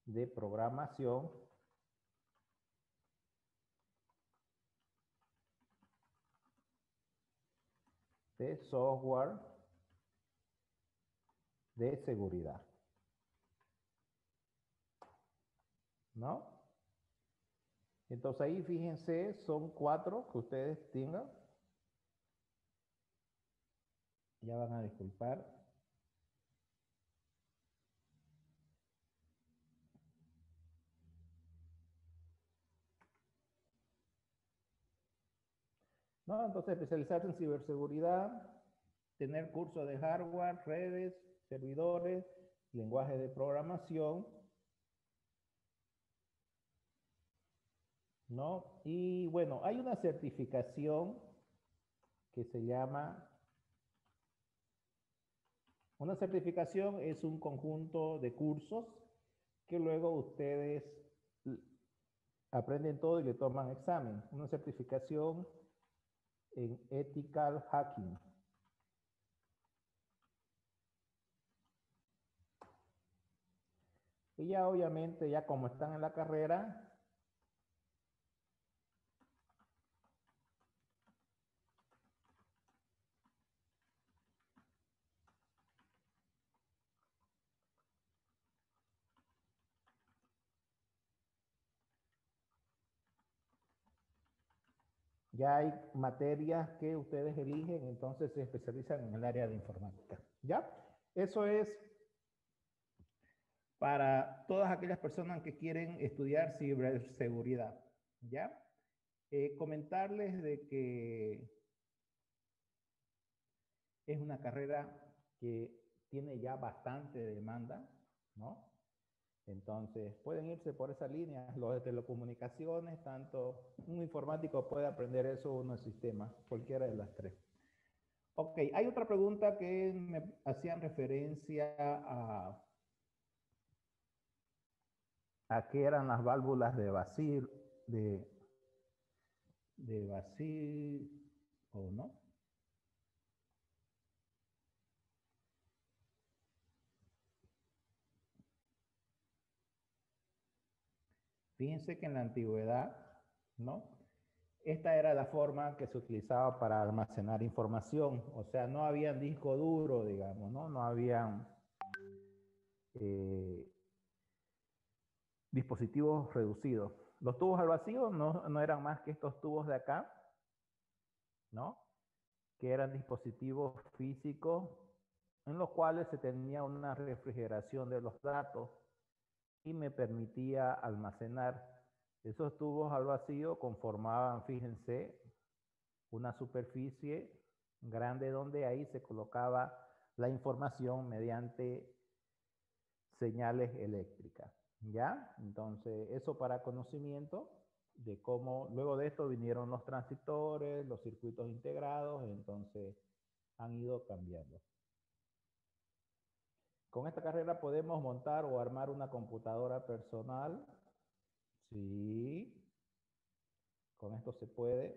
de programación. De software de seguridad, ¿no? Entonces ahí fíjense, son 4 que ustedes tengan. Ya van a disculpar. ¿No? Entonces especializarse en ciberseguridad, tener cursos de hardware, redes, servidores, lenguaje de programación, ¿no? Y bueno, hay una certificación que se llama, una certificación es un conjunto de cursos que luego ustedes aprenden todo y le toman examen. Una certificación en Ethical Hacking. Y ya obviamente, ya como están en la carrera, ya hay materias que ustedes eligen, entonces se especializan en el área de informática. ¿Ya? Eso es para todas aquellas personas que quieren estudiar ciberseguridad. ¿Ya? Comentarles de que es una carrera que tiene ya bastante demanda, ¿no? Entonces, pueden irse por esa línea, los de telecomunicaciones, tanto un informático puede aprender eso, uno el sistema, cualquiera de las 3. Ok, hay otra pregunta que me hacían referencia a qué eran las válvulas de vacío, de vacío, ¿o no? Fíjense que en la antigüedad, ¿no? Esta era la forma que se utilizaba para almacenar información. O sea, no había disco duro, digamos, ¿no? No habían dispositivos reducidos. Los tubos al vacío no eran más que estos tubos de acá, ¿no? Que eran dispositivos físicos en los cuales se tenía una refrigeración de los datos y me permitía almacenar. Esos tubos al vacío conformaban, fíjense, una superficie grande donde ahí se colocaba la información mediante señales eléctricas, ¿ya? Entonces, eso para conocimiento de cómo, luego de esto vinieron los transistores, los circuitos integrados, entonces han ido cambiando. Con esta carrera podemos montar o armar una computadora personal. Sí, con esto se puede.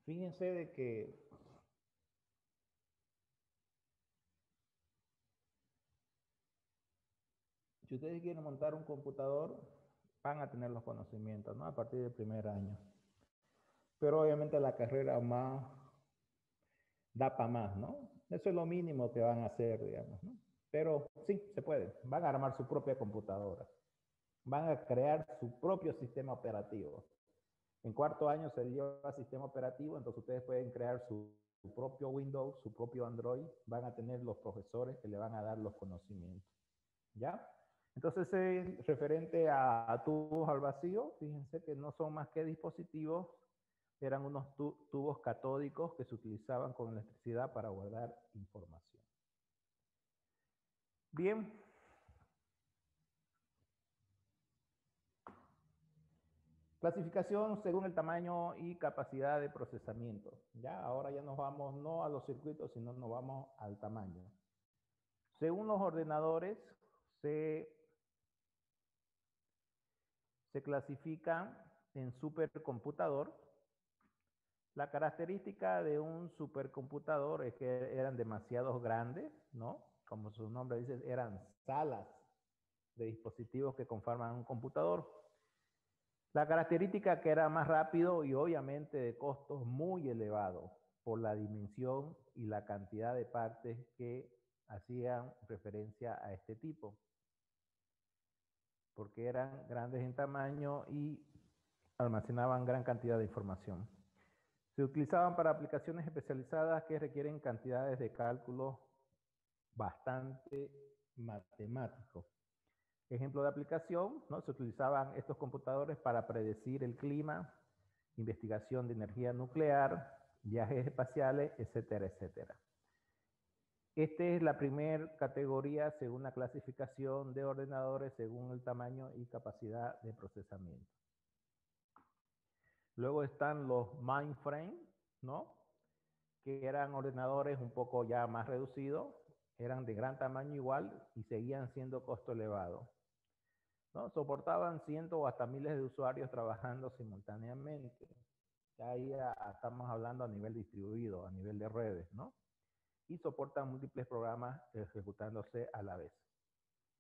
Fíjense de que si ustedes quieren montar un computador, van a tener los conocimientos, ¿no? A partir del primer año. Pero obviamente la carrera más da para más, ¿no? Eso es lo mínimo que van a hacer, digamos, ¿no? Pero sí, se puede. Van a armar su propia computadora. Van a crear su propio sistema operativo. En cuarto año se lleva sistema operativo, entonces ustedes pueden crear su propio Windows, su propio Android. Van a tener los profesores que le van a dar los conocimientos. ¿Ya? Entonces, referente a tubos al vacío, fíjense que no son más que dispositivos, eran unos tubos catódicos que se utilizaban con electricidad para guardar información. Bien. Clasificación según el tamaño y capacidad de procesamiento. Ya, ahora ya nos vamos no a los circuitos, sino nos vamos al tamaño. Según los ordenadores, se clasifican en supercomputador. La característica de un supercomputador es que eran demasiado grandes, ¿no? Como su nombre dice, eran salas de dispositivos que conforman un computador. La característica que era más rápido y obviamente de costos muy elevados por la dimensión y la cantidad de partes que hacían referencia a este tipo, porque eran grandes en tamaño y almacenaban gran cantidad de información. Se utilizaban para aplicaciones especializadas que requieren cantidades de cálculos bastante matemáticos. Ejemplo de aplicación, ¿no? Se utilizaban estos computadores para predecir el clima, investigación de energía nuclear, viajes espaciales, etcétera, etcétera. Esta es la primera categoría según la clasificación de ordenadores según el tamaño y capacidad de procesamiento. Luego están los mainframe, ¿no? Que eran ordenadores un poco ya más reducidos, eran de gran tamaño igual y seguían siendo costo elevado, ¿no? Soportaban cientos o hasta miles de usuarios trabajando simultáneamente. Ya ahí estamos hablando a nivel distribuido, a nivel de redes, ¿no? Y soportan múltiples programas ejecutándose a la vez.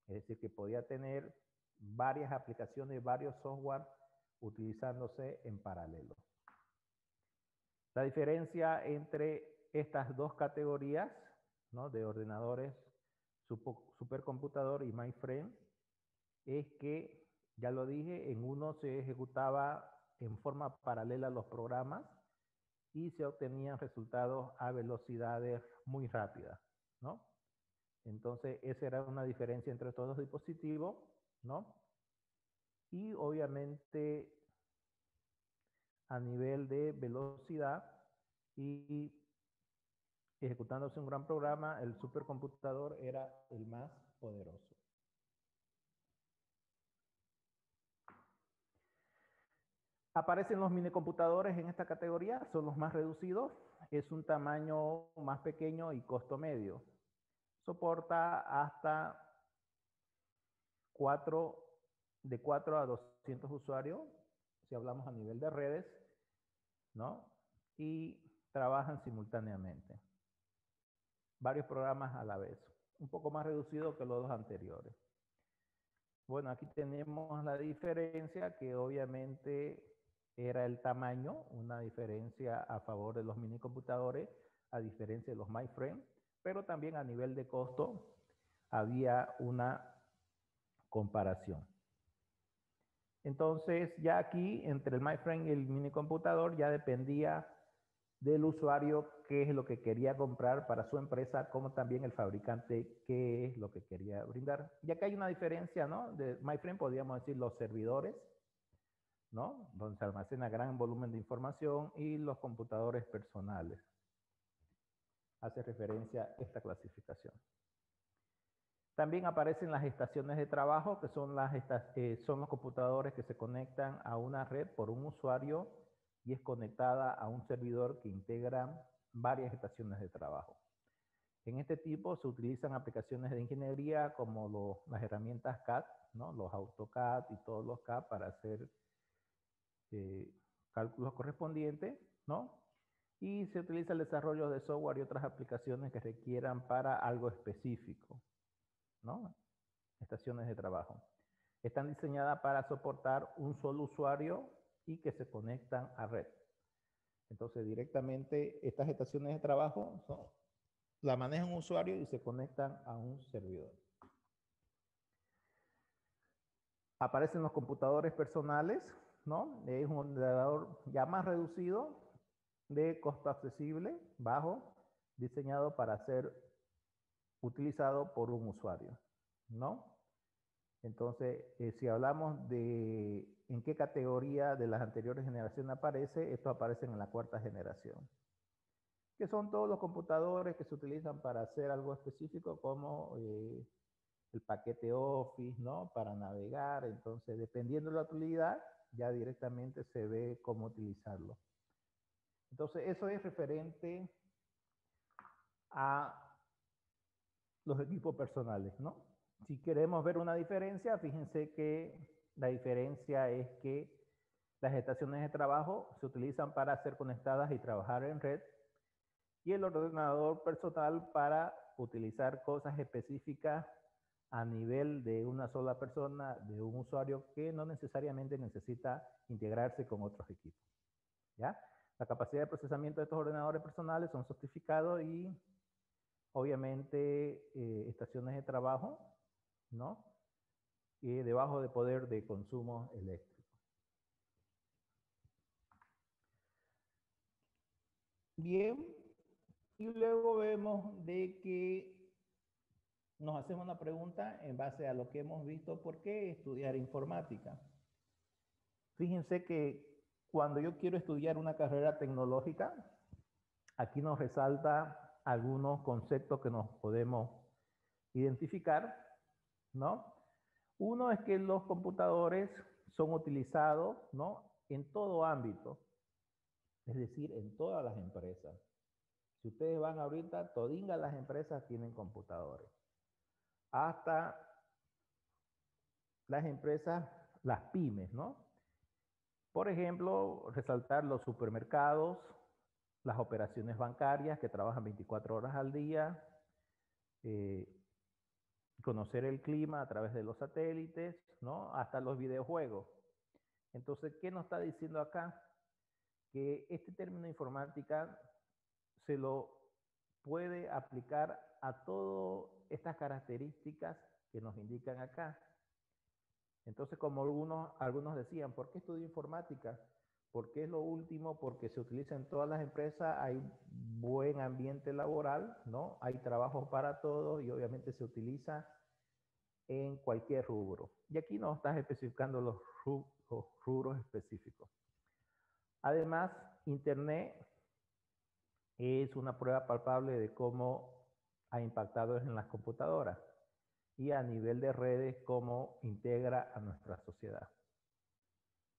Es decir, que podía tener varias aplicaciones, varios software utilizándose en paralelo. La diferencia entre estas dos categorías, ¿no? De ordenadores supercomputador y mainframe es que, ya lo dije, en uno se ejecutaba en forma paralela los programas y se obtenían resultados a velocidades muy rápidas, ¿no? Entonces, esa era una diferencia entre estos dos dispositivos, ¿no? Y obviamente a nivel de velocidad y ejecutándose un gran programa, el supercomputador era el más poderoso. Aparecen los minicomputadores en esta categoría, son los más reducidos, es un tamaño más pequeño y costo medio. Soporta hasta de 4 a 200 usuarios, si hablamos a nivel de redes, ¿no? Y trabajan simultáneamente. Varios programas a la vez. Un poco más reducido que los dos anteriores. Bueno, aquí tenemos la diferencia que obviamente era el tamaño, una diferencia a favor de los minicomputadores, a diferencia de los mainframe, pero también a nivel de costo había una comparación. Entonces, ya aquí, entre el mainframe y el minicomputador, ya dependía del usuario qué es lo que quería comprar para su empresa, como también el fabricante qué es lo que quería brindar. Y acá hay una diferencia, ¿no? De mainframe podríamos decir los servidores, ¿no? Donde se almacena gran volumen de información, y los computadores personales. Hace referencia a esta clasificación. También aparecen las estaciones de trabajo, que son los computadores que se conectan a una red por un usuario y es conectada a un servidor que integra varias estaciones de trabajo. En este tipo se utilizan aplicaciones de ingeniería como las herramientas CAD, ¿no? Los AutoCAD y todos los CAD para hacer cálculos correspondientes, ¿no? Y se utiliza el desarrollo de software y otras aplicaciones que requieran para algo específico, ¿no? Estaciones de trabajo. Están diseñadas para soportar un solo usuario y que se conectan a red. Entonces, directamente estas estaciones de trabajo la maneja un usuario y se conectan a un servidor. Aparecen los computadores personales, ¿no? Es un ordenador ya más reducido, de costo accesible, bajo, diseñado para ser utilizado por un usuario, ¿no? Entonces, si hablamos de en qué categoría de las anteriores generaciones aparece, estos aparecen en la cuarta generación, que son todos los computadores que se utilizan para hacer algo específico, como el paquete Office, ¿no? Para navegar. Entonces, dependiendo de la utilidad, ya directamente se ve cómo utilizarlo. Entonces, eso es referente a los equipos personales, ¿no? Si queremos ver una diferencia, fíjense que la diferencia es que las estaciones de trabajo se utilizan para ser conectadas y trabajar en red, y el ordenador personal para utilizar cosas específicas a nivel de una sola persona, de un usuario que no necesariamente necesita integrarse con otros equipos, ¿ya? La capacidad de procesamiento de estos ordenadores personales son sofisticados y obviamente estaciones de trabajo, ¿no? Y de bajo de poder de consumo eléctrico. Bien, y luego vemos de que nos hacemos una pregunta en base a lo que hemos visto: ¿por qué estudiar informática? Fíjense que cuando yo quiero estudiar una carrera tecnológica, aquí nos resalta algunos conceptos que nos podemos identificar, ¿no? Uno es que los computadores son utilizados, ¿no? En todo ámbito, es decir, en todas las empresas. Si ustedes van ahorita, todingas las empresas tienen computadores. Hasta las empresas, las pymes, ¿no? Por ejemplo, resaltar los supermercados, las operaciones bancarias que trabajan 24 horas al día, conocer el clima a través de los satélites, ¿no? Hasta los videojuegos. Entonces, ¿qué nos está diciendo acá? Que este término informática se lo puede aplicar a todas estas características que nos indican acá. Entonces, como algunos decían, ¿por qué estudio informática? Porque es lo último, porque se utiliza en todas las empresas, hay buen ambiente laboral, ¿no? Hay trabajo para todos y obviamente se utiliza en cualquier rubro. Y aquí nos estás especificando los rubros específicos. Además, Internet es una prueba palpable de cómo ha impactado en las computadoras y a nivel de redes cómo integra a nuestra sociedad.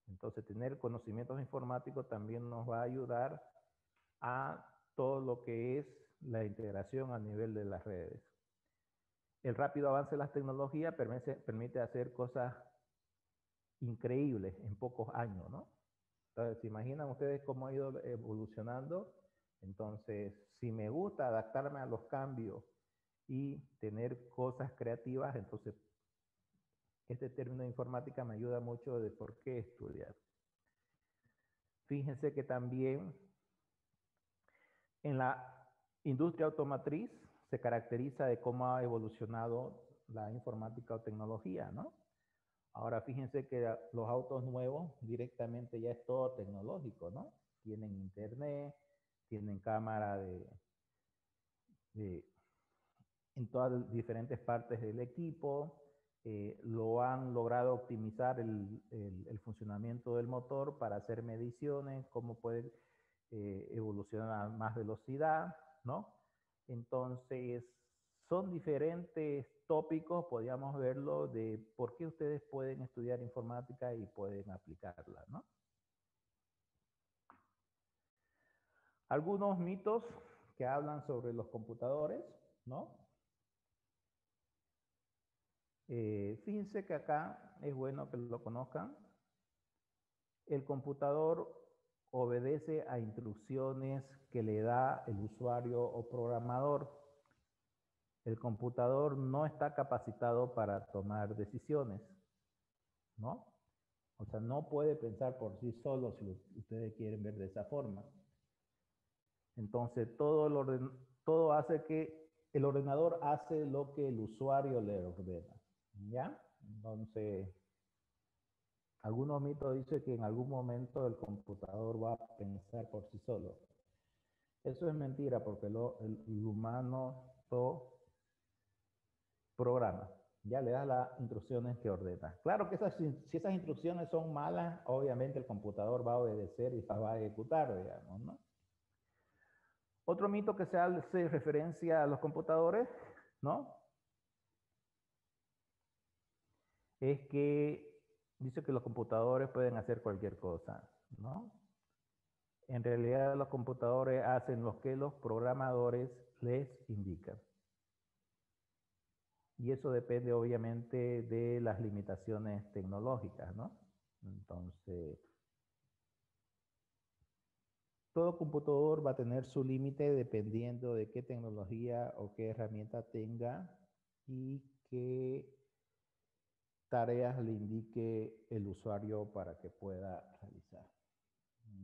Entonces, tener conocimientos informáticos también nos va a ayudar a todo lo que es la integración a nivel de las redes. El rápido avance de las tecnologías permite hacer cosas increíbles en pocos años, ¿no? Entonces, ¿se imaginan ustedes cómo ha ido evolucionando Entonces, si me gusta adaptarme a los cambios y tener cosas creativas, entonces este término de informática me ayuda mucho de por qué estudiar. Fíjense que también en la industria automotriz se caracteriza de cómo ha evolucionado la informática o tecnología, ¿no? Ahora fíjense que los autos nuevos directamente ya es todo tecnológico, ¿no? Tienen internet, tienen cámara de en todas las diferentes partes del equipo, lo han logrado optimizar el funcionamiento del motor para hacer mediciones, cómo puede evolucionar a más velocidad, ¿no? Entonces, son diferentes tópicos, podríamos verlo, de por qué ustedes pueden estudiar informática y pueden aplicarla, ¿no? Algunos mitos que hablan sobre los computadores, ¿no? Fíjense que acá es bueno que lo conozcan. El computador obedece a instrucciones que le da el usuario o programador. El computador no está capacitado para tomar decisiones, ¿no? O sea, no puede pensar por sí solo si ustedes quieren ver de esa forma. Entonces, todo hace que el ordenador hace lo que el usuario le ordena, ¿ya? Entonces, algunos mitos dicen que en algún momento el computador va a pensar por sí solo. Eso es mentira porque el humano todo programa. Ya le das las instrucciones que ordena. Claro que si esas instrucciones son malas, obviamente el computador va a obedecer y va a ejecutar, digamos, ¿no? Otro mito que se hace referencia a los computadores, ¿no? Es que dice que los computadores pueden hacer cualquier cosa, ¿no? En realidad los computadores hacen lo que los programadores les indican. Y eso depende obviamente de las limitaciones tecnológicas, ¿no? Entonces, todo computador va a tener su límite dependiendo de qué tecnología o qué herramienta tenga y qué tareas le indique el usuario para que pueda realizar.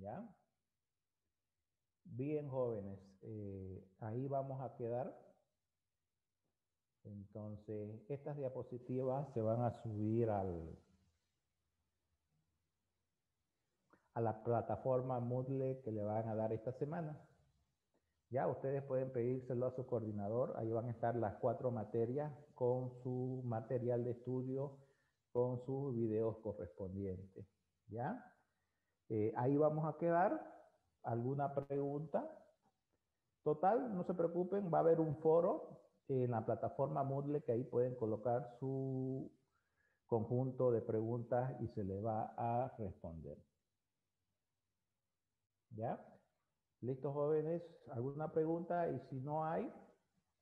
¿Ya? Bien, jóvenes, ahí vamos a quedar. Entonces, estas diapositivas se van a subir a la plataforma Moodle que le van a dar esta semana. Ya, ustedes pueden pedírselo a su coordinador. Ahí van a estar las 4 materias con su material de estudio, con sus videos correspondientes. ¿Ya? Ahí vamos a quedar. ¿Alguna pregunta? Total, no se preocupen, va a haber un foro en la plataforma Moodle que ahí pueden colocar su conjunto de preguntas y se le va a responder. ¿Ya? ¿Listos, jóvenes? ¿Alguna pregunta? Y si no hay,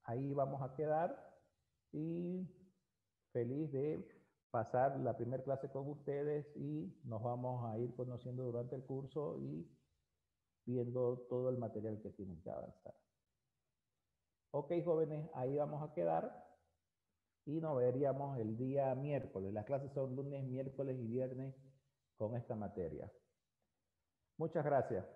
ahí vamos a quedar y feliz de pasar la primera clase con ustedes y nos vamos a ir conociendo durante el curso y viendo todo el material que tienen que avanzar. Ok, jóvenes, ahí vamos a quedar y nos veríamos el día miércoles. Las clases son lunes, miércoles y viernes con esta materia. Muchas gracias.